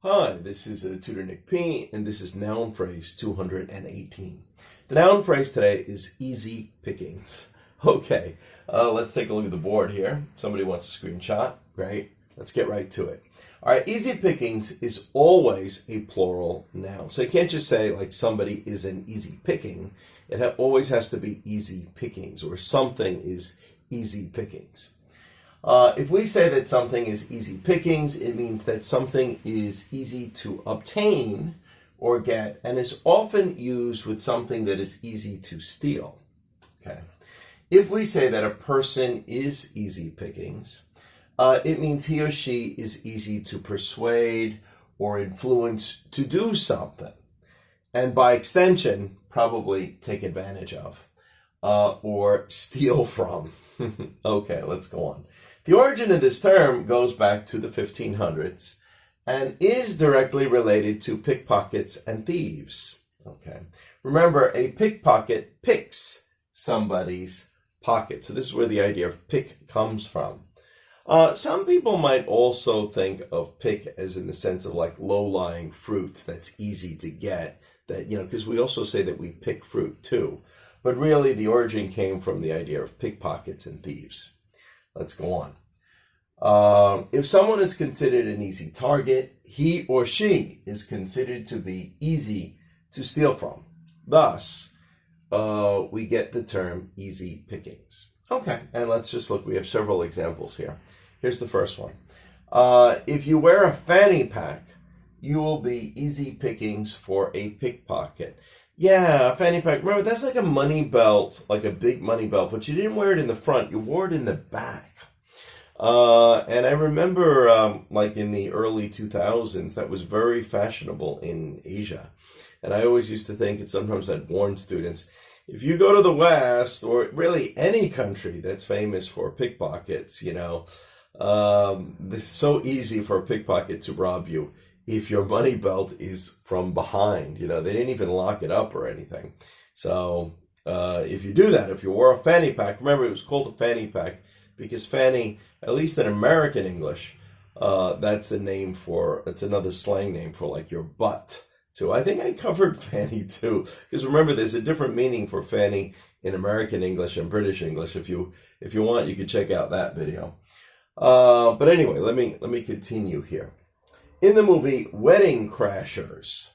Hi, this is Tutor Nick P, and this is noun phrase 218. The noun phrase today is easy pickings. Okay, let's take a look at the board here. Somebody wants a screenshot, right? Let's get right to it. All right, easy pickings is always a plural noun. So you can't just say like somebody is an easy picking. It always has to be easy pickings, or something is easy pickings. If we say that something is easy pickings, it means that something is easy to obtain or get and is often used with something that is easy to steal. Okay. If we say that a person is easy pickings, it means he or she is easy to persuade or influence to do something, and by extension, probably take advantage of or steal from. Okay, let's go on. The origin of this term goes back to the 1500s and is directly related to pickpockets and thieves. Okay. Remember, a pickpocket picks somebody's pocket. So this is where the idea of pick comes from. Some people might also think of pick as in the sense of like low-lying fruit that's easy to get, that, because we also say that we pick fruit too. But really, the origin came from the idea of pickpockets and thieves. Let's go on. If someone is considered an easy target, he or she is considered to be easy to steal from. Thus, we get the term easy pickings. Okay, and let's just look. We have several examples here. Here's the first one. If you wear a fanny pack, you will be easy pickings for a pickpocket. Yeah, a fanny pack. Remember, that's like a money belt, like a big money belt, but you didn't wear it in the front. You wore it in the back. And I remember, like in the early 2000s, that was very fashionable in Asia. And I always used to think, and sometimes I'd warn students, if you go to the West, or really any country that's famous for pickpockets, it's so easy for a pickpocket to rob you if your money belt is from behind. They didn't even lock it up or anything. So if you do that, if you wore a fanny pack, remember it was called a fanny pack because fanny, at least in American English, that's another slang name for like your butt too. I think I covered fanny too, because remember there's a different meaning for fanny in American English and British English. If you want, you can check out that video. But anyway, let me continue here. In the movie Wedding Crashers,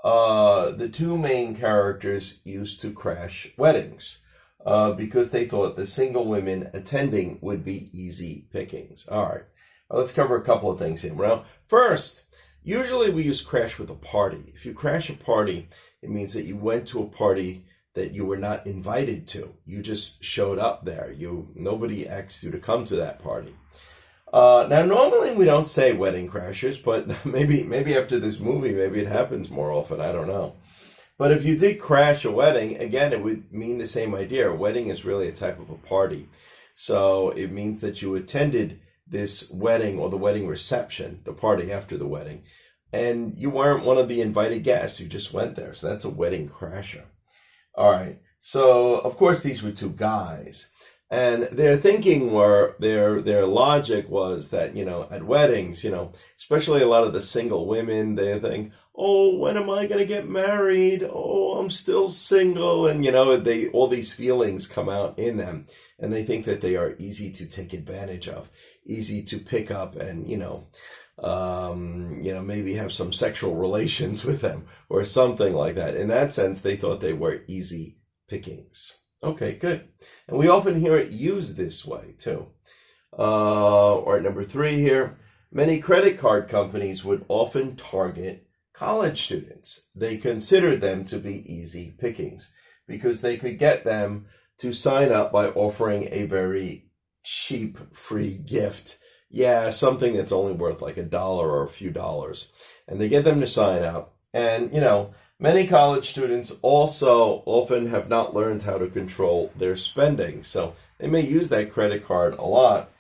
the two main characters used to crash weddings because they thought the single women attending would be easy pickings. All right, let's cover a couple of things here. Well, first, usually we use crash with a party. If you crash a party, it means that you went to a party that you were not invited to. You just showed up there. Nobody asked you to come to that party. Now, normally we don't say wedding crashers, but maybe after this movie, maybe it happens more often. I don't know. But if you did crash a wedding, again, it would mean the same idea. A wedding is really a type of a party. So it means that you attended this wedding or the wedding reception, the party after the wedding, and you weren't one of the invited guests. You just went there. So that's a wedding crasher. All right. So, of course, these were two guys. And their thinking their logic was that, at weddings, especially a lot of the single women, they think, oh, when am I going to get married? Oh, I'm still single. And, all these feelings come out in them. And they think that they are easy to take advantage of, easy to pick up and, maybe have some sexual relations with them or something like that. In that sense, they thought they were easy pickings. Okay, good. And we often hear it used this way, too. Or number 3 here, many credit card companies would often target college students. They considered them to be easy pickings because they could get them to sign up by offering a very cheap free gift. Yeah, something that's only worth like $1 or a few dollars. And they get them to sign up. And, many college students also often have not learned how to control their spending. So they may use that credit card a lot.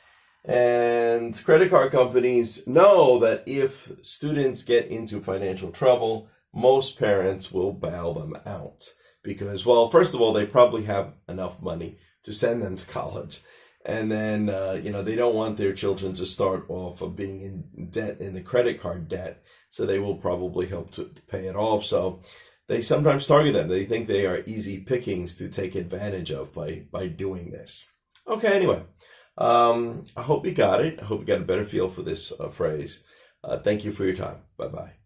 And credit card companies know that if students get into financial trouble, most parents will bail them out. Because, well, first of all, they probably have enough money to send them to college. and then they don't want their children to start off of being in debt, in the credit card debt, so they will probably help to pay it off. So they sometimes target them. They think they are easy pickings to take advantage of by doing this. Okay, anyway, I hope you got it. I hope you got a better feel for this phrase. Thank you for your time. Bye-bye.